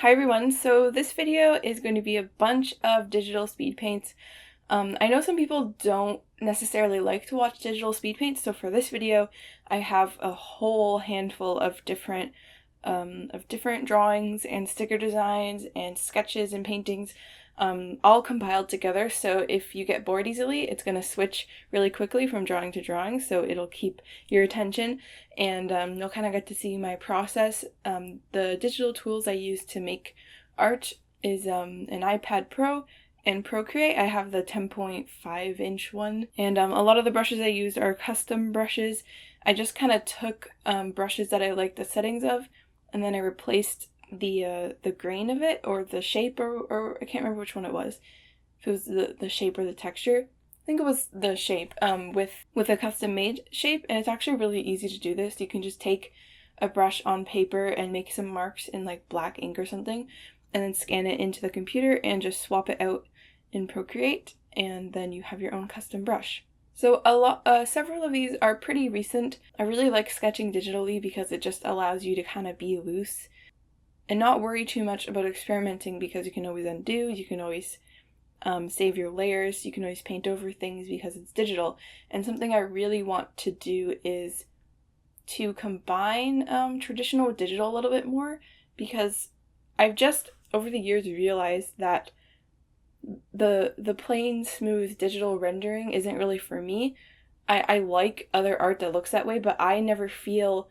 Hi everyone, so this video is going to be a bunch of digital speed paints. I know some people don't necessarily like to watch digital speed paints, so for this video I have a whole handful of different drawings and sticker designs and sketches and paintings all compiled together, so if you get bored easily, it's going to switch really quickly from drawing to drawing, so it'll keep your attention, and you'll kind of get to see my process. The digital tools I use to make art is an iPad Pro and Procreate. I have the 10.5-inch one, and a lot of the brushes I use are custom brushes. I just kind of took brushes that I like the settings of, and then I replaced the grain of it, or the shape, or I can't remember which one it was. If it was the shape or the texture. I think it was the shape, with a custom made shape, and it's actually really easy to do this. You can just take a brush on paper and make some marks in like black ink or something, and then scan it into the computer and just swap it out in Procreate, and then you have your own custom brush. So several of these are pretty recent. I really like sketching digitally because it just allows you to kind of be loose and not worry too much about experimenting, because you can always undo, you can always save your layers, you can always paint over things because it's digital. And something I really want to do is to combine traditional with digital a little bit more, because I've just over the years realized that the plain smooth digital rendering isn't really for me. I like other art that looks that way, but I never feel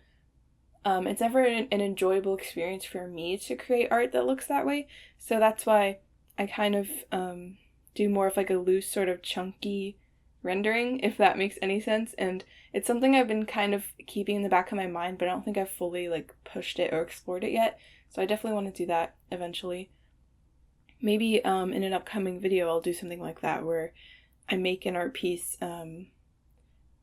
it's never an enjoyable experience for me to create art that looks that way. So that's why I kind of do more of like a loose sort of chunky rendering, if that makes any sense. And it's something I've been kind of keeping in the back of my mind, but I don't think I've fully like pushed it or explored it yet. So I definitely want to do that eventually. Maybe in an upcoming video I'll do something like that, where I make an art piece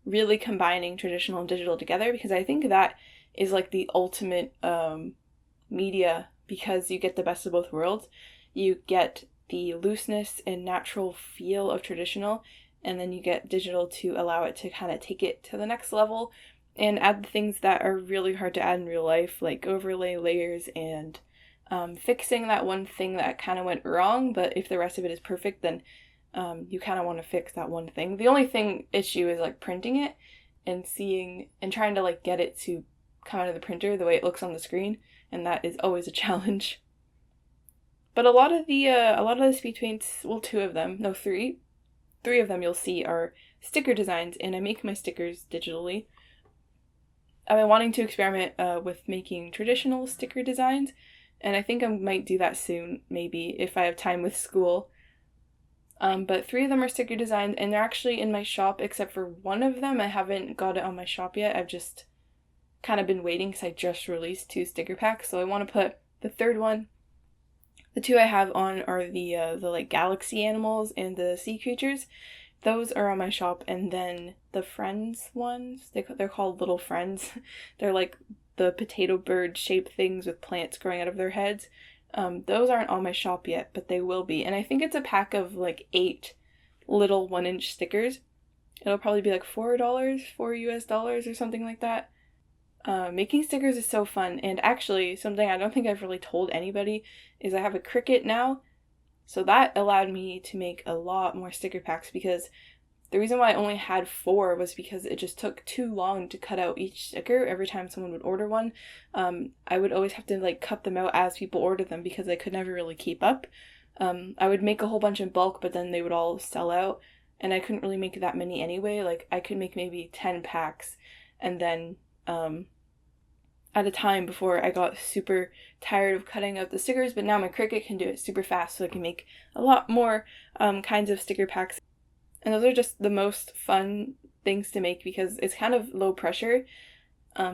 really combining traditional and digital together, because I think that is like the ultimate media, because you get the best of both worlds. You get the looseness and natural feel of traditional, and then you get digital to allow it to kind of take it to the next level and add the things that are really hard to add in real life, like overlay layers and fixing that one thing that kind of went wrong. But if the rest of it is perfect, then you kind of want to fix that one thing. The only issue is like printing it and seeing and trying to like get it to come out of the printer the way it looks on the screen, and that is always a challenge. But a lot of the speed paints, well, three of them you'll see are sticker designs, and I make my stickers digitally. I've been wanting to experiment with making traditional sticker designs, and I think I might do that soon, maybe if I have time with school. But three of them are sticker designs, and they're actually in my shop, except for one of them I haven't got it on my shop yet. I've just kind of been waiting because I just released 2 sticker packs, so I want to put the third one. The 2 I have on are the like galaxy animals and the sea creatures. Those are on my shop, and then the friends ones, they're called little friends. They're like the potato bird shaped things with plants growing out of their heads. Those aren't on my shop yet, but they will be. And I think it's a pack of like 8 little 1-inch stickers. It'll probably be like $4 US or something like that. Making stickers is so fun, and actually something I don't think I've really told anybody is I have a Cricut now, so that allowed me to make a lot more sticker packs, because the reason why I only had 4 was because it just took too long to cut out each sticker every time someone would order one. I would always have to like cut them out as people ordered them, because I could never really keep up. I would make a whole bunch in bulk, but then they would all sell out, and I couldn't really make that many anyway. Like I could make maybe 10 packs, and then at a time, before I got super tired of cutting out the stickers. But now my Cricut can do it super fast, so I can make a lot more kinds of sticker packs. And those are just the most fun things to make, because it's kind of low pressure,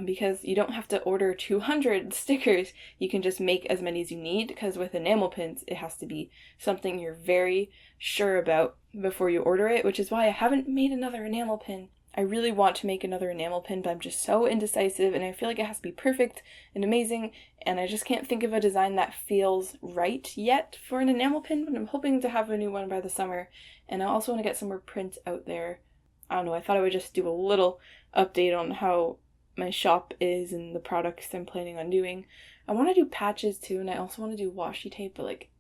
because you don't have to order 200 stickers. You can just make as many as you need, because with enamel pins, it has to be something you're very sure about before you order it, which is why I haven't made another enamel pin. I really want to make another enamel pin, but I'm just so indecisive, and I feel like it has to be perfect and amazing, and I just can't think of a design that feels right yet for an enamel pin, but I'm hoping to have a new one by the summer, and I also want to get some more prints out there. I don't know, I thought I would just do a little update on how my shop is and the products I'm planning on doing. I want to do patches too, and I also want to do washi tape, but like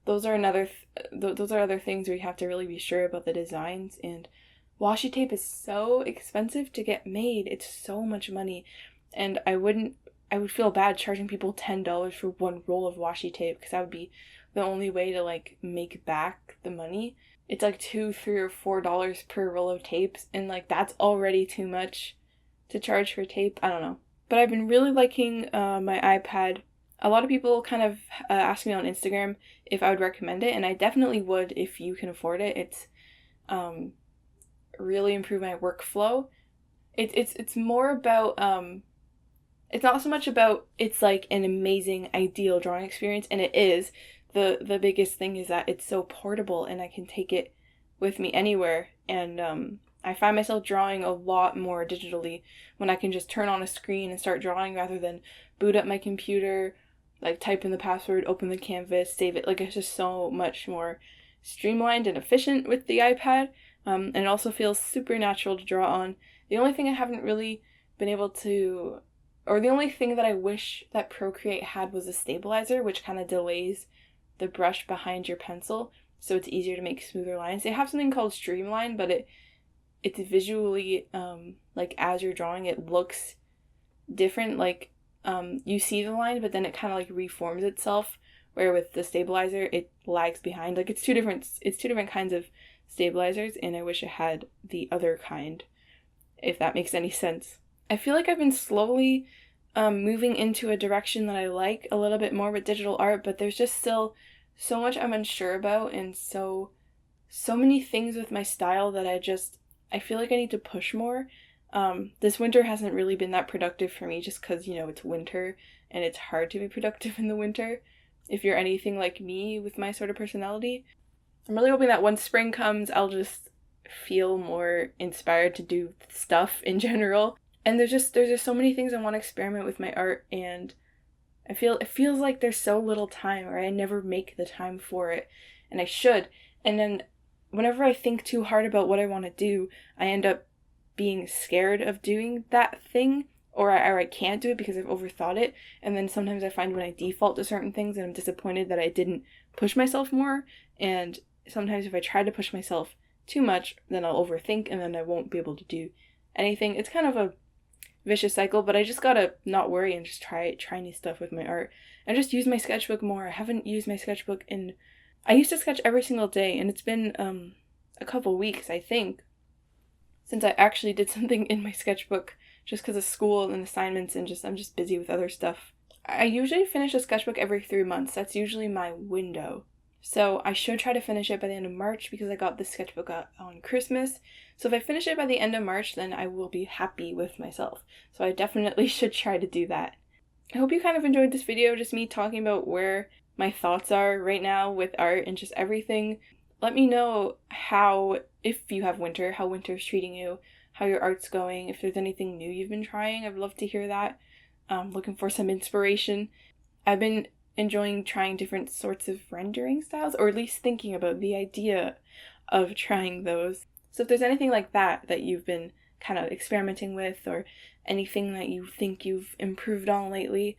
those are those are other things where you have to really be sure about the designs, and washi tape is so expensive to get made. It's so much money, and I would feel bad charging people $10 for one roll of washi tape, because that would be the only way to like make back the money. It's like $2, $3, or $4 per roll of tapes, and like that's already too much to charge for tape. I don't know. But I've been really liking my iPad. A lot of people kind of ask me on Instagram if I would recommend it, and I definitely would if you can afford it. It's really improved my workflow. It's more about it's not so much about it's like an amazing ideal drawing experience, and it is. The biggest thing is that it's so portable and I can take it with me anywhere, and I find myself drawing a lot more digitally when I can just turn on a screen and start drawing rather than boot up my computer, like type in the password, open the canvas, save it. Like it's just so much more streamlined and efficient with the iPad, and it also feels super natural to draw on. The only thing I haven't really been able to, or the only thing that I wish that Procreate had, was a stabilizer, which kind of delays the brush behind your pencil, so it's easier to make smoother lines. They have something called Streamline, but it's visually like as you're drawing it looks different. Like you see the line, but then it kind of like reforms itself, where with the stabilizer it lags behind. Like it's two different kinds of stabilizers, and I wish it had the other kind, if that makes any sense. I feel like I've been slowly moving into a direction that I like a little bit more with digital art, but there's just still so much I'm unsure about, and so many things with my style that I feel like I need to push more. This winter hasn't really been that productive for me, just because, you know, it's winter and it's hard to be productive in the winter if you're anything like me with my sort of personality. I'm really hoping that once spring comes, I'll just feel more inspired to do stuff in general. And there's just so many things I want to experiment with my art, and it feels like there's so little time, or I never make the time for it, and I should. And then whenever I think too hard about what I want to do, I end up being scared of doing that thing, or I can't do it because I've overthought it. And then sometimes I find when I default to certain things and I'm disappointed that I didn't push myself more, and sometimes if I try to push myself too much, then I'll overthink and then I won't be able to do anything. It's kind of a vicious cycle, but I just gotta not worry and just try new stuff with my art and just use my sketchbook more. I haven't used my sketchbook I used to sketch every single day, and it's been a couple weeks, I think, since I actually did something in my sketchbook, just because of school and assignments, and I'm just busy with other stuff. I usually finish a sketchbook every 3 months. That's usually my window. So I should try to finish it by the end of March, because I got this sketchbook on Christmas. So if I finish it by the end of March, then I will be happy with myself. So I definitely should try to do that. I hope you kind of enjoyed this video, just me talking about where my thoughts are right now with art and just everything. Let me know if you have winter, how winter's treating you, how your art's going, if there's anything new you've been trying. I'd love to hear that. Looking for some inspiration. I've been enjoying trying different sorts of rendering styles, or at least thinking about the idea of trying those. So if there's anything like that you've been kind of experimenting with, or anything that you think you've improved on lately,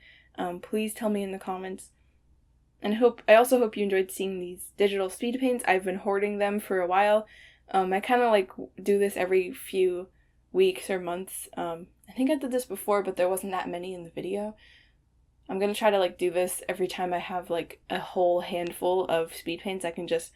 please tell me in the comments. And I also hope you enjoyed seeing these digital speed paints. I've been hoarding them for a while. I kind of like do this every few weeks or months. I think I did this before, but there wasn't that many in the video. I'm gonna try to like do this every time I have like a whole handful of speed paints I can just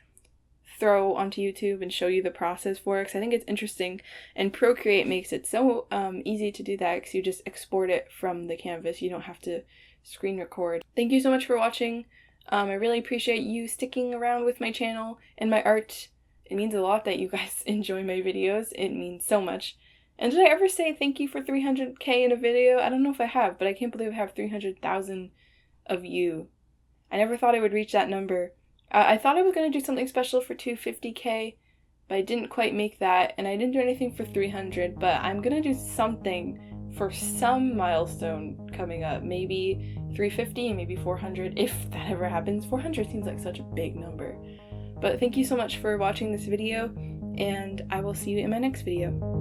throw onto YouTube and show you the process for it, because I think it's interesting, and Procreate makes it so easy to do that, because you just export it from the canvas. You don't have to screen record. Thank you so much for watching. I really appreciate you sticking around with my channel and my art. It means a lot that you guys enjoy my videos. It means so much. And did I ever say thank you for 300k in a video? I don't know if I have, but I can't believe I have 300,000 of you. I never thought I would reach that number. I thought I was going to do something special for 250k, but I didn't quite make that, and I didn't do anything for 300, but I'm going to do something for some milestone coming up. Maybe 350, maybe 400, if that ever happens. 400 seems like such a big number. But thank you so much for watching this video, and I will see you in my next video.